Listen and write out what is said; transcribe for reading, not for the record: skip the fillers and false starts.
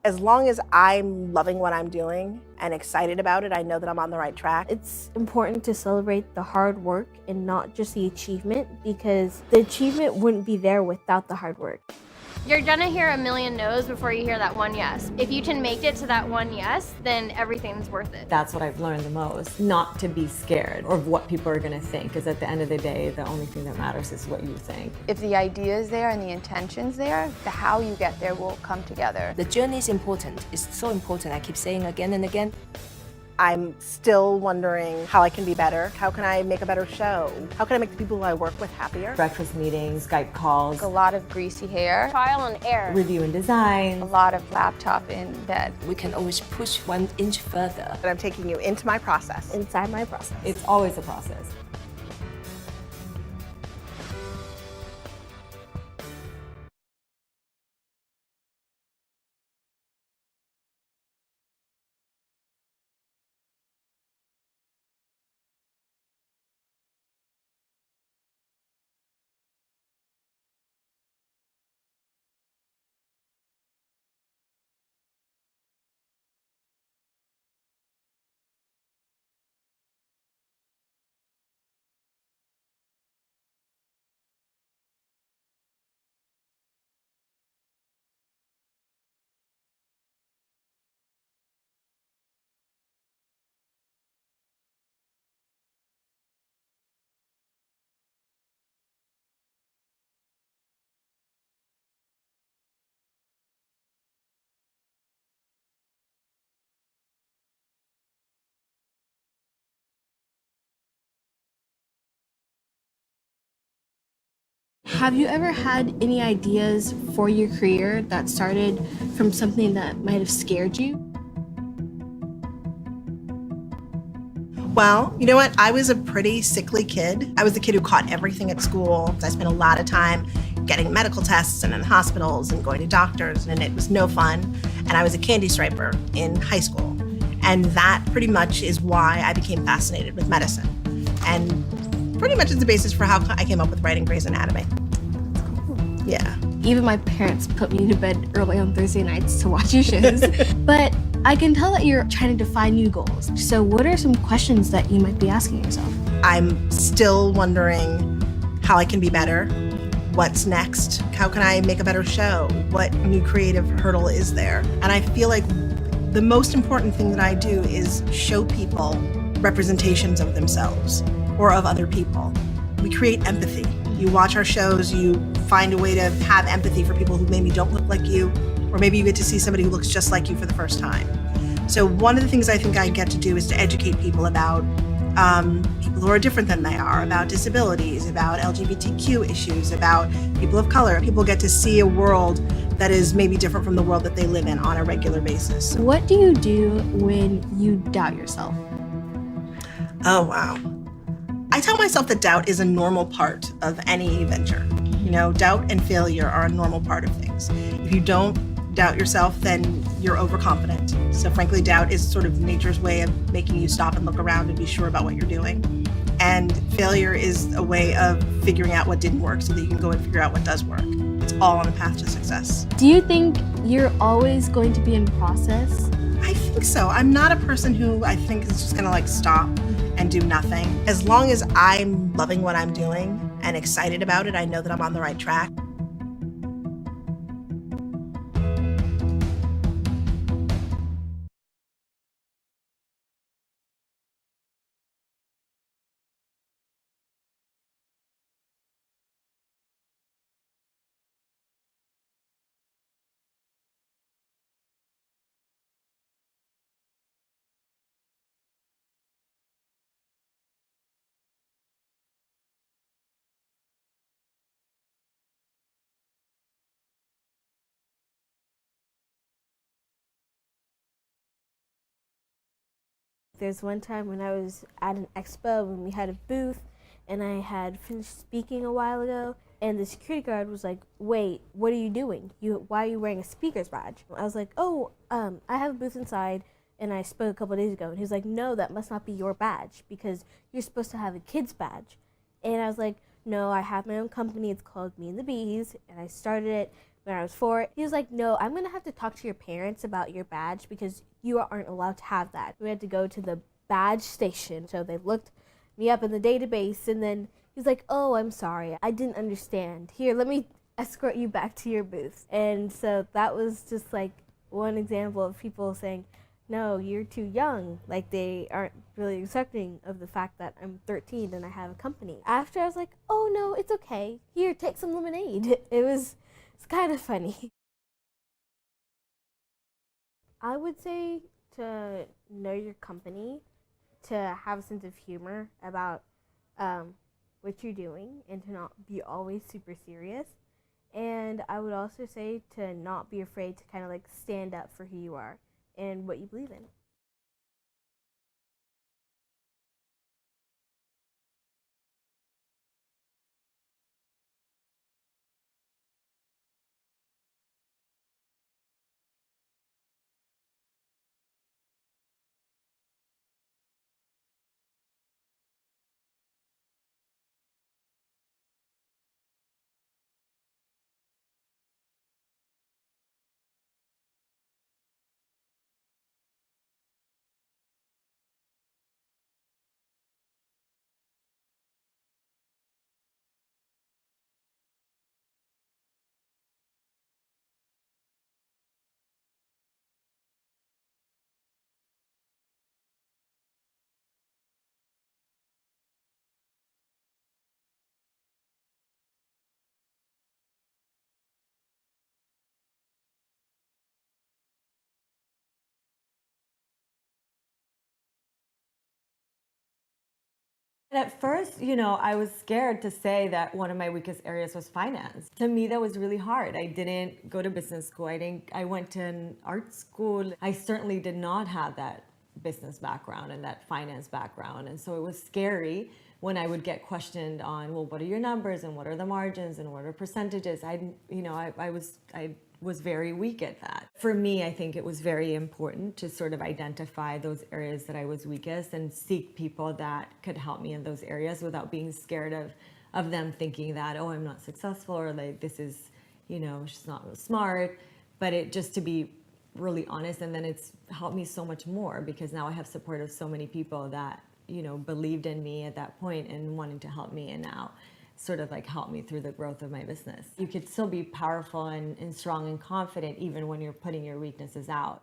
As long as I'm loving what I'm doing and excited about it, I know that I'm on the right track. It's important to celebrate the hard work and not just the achievement, because the achievement wouldn't be there without the hard work. You're gonna hear a million no's before you hear that one yes. If you can make it to that one yes, then everything's worth it. That's what I've learned the most, not to be scared of what people are gonna think, because at the end of the day, the only thing that matters is what you think. If the idea is there and the intention's there, the how you get there will come together. The journey is important. It's so important. I keep saying again and again. I'm still wondering how I can be better. How can I make a better show? How can I make the people I work with happier? Breakfast meetings, Skype calls. A lot of greasy hair. Trial and error. Review and design. A lot of laptop in bed. We can always push 1 inch further. And I'm taking you into my process. Inside my process. It's always a process. Have you ever had any ideas for your career that started from something that might have scared you? Well, you know what? I was a pretty sickly kid. I was the kid who caught everything at school. I spent a lot of time getting medical tests and in hospitals and going to doctors, and it was no fun. And I was a candy striper in high school. And that pretty much is why I became fascinated with medicine. And pretty much is the basis for how I came up with writing Grey's Anatomy. Yeah. Even my parents put me to bed early on Thursday nights to watch your shows. But I can tell that you're trying to define new goals. So what are some questions that you might be asking yourself? I'm still wondering how I can be better. What's next? How can I make a better show? What new creative hurdle is there? And I feel like the most important thing that I do is show people representations of themselves or of other people. We create empathy. You watch our shows, you find a way to have empathy for people who maybe don't look like you, or maybe you get to see somebody who looks just like you for the first time. So one of the things I think I get to do is to educate people about people who are different than they are, about disabilities, about LGBTQ issues, about people of color. People get to see a world that is maybe different from the world that they live in on a regular basis. What do you do when you doubt yourself? Oh, wow. I tell myself that doubt is a normal part of any venture. You know, doubt and failure are a normal part of things. If you don't doubt yourself, then you're overconfident. So frankly, doubt is sort of nature's way of making you stop and look around and be sure about what you're doing. And failure is a way of figuring out what didn't work so that you can go and figure out what does work. It's all on the path to success. Do you think you're always going to be in process? I think so. I'm not a person who I think is just gonna like stop and do nothing. As long as I'm loving what I'm doing and excited about it, I know that I'm on the right track. There's one time when I was at an expo when we had a booth and I had finished speaking a while ago, and the security guard was like, "Wait, what are you doing? Why are you wearing a speaker's badge?" I was like, "Oh, I have a booth inside and I spoke a couple of days ago." And he was like, "No, that must not be your badge because you're supposed to have a kid's badge." And I was like, no, I have my own company. It's called Me and the Bees, and I started it when I was 4. He was like, no, I'm going to have to talk to your parents about your badge because you aren't allowed to have that. We had to go to the badge station. So they looked me up in the database, and then he was like, oh, I'm sorry. I didn't understand. Here, let me escort you back to your booth. And so that was just like one example of people saying, no, you're too young. Like, they aren't really accepting of the fact that I'm 13 and I have a company. After, I was like, oh, no, it's okay. Here, take some lemonade. It's kind of funny. I would say to know your company, to have a sense of humor about what you're doing, and to not be always super serious. And I would also say to not be afraid to kind of like stand up for who you are and what you believe in. At first, I was scared to say that one of my weakest areas was finance. To me, that was really hard. I didn't go to business school. I went to an art school. I certainly did not have that business background and that finance background. And so it was scary when I would get questioned on, well, what are your numbers and what are the margins and what are percentages? I was very weak at that. For me, I think it was very important to sort of identify those areas that I was weakest and seek people that could help me in those areas without being scared of them thinking that, oh, I'm not successful, or like, this is, she's not real smart. But it just to be really honest, and then it's helped me so much more because now I have support of so many people that, believed in me at that point and wanted to help me, and now sort of like help me through the growth of my business. You could still be powerful and strong and confident even when you're putting your weaknesses out.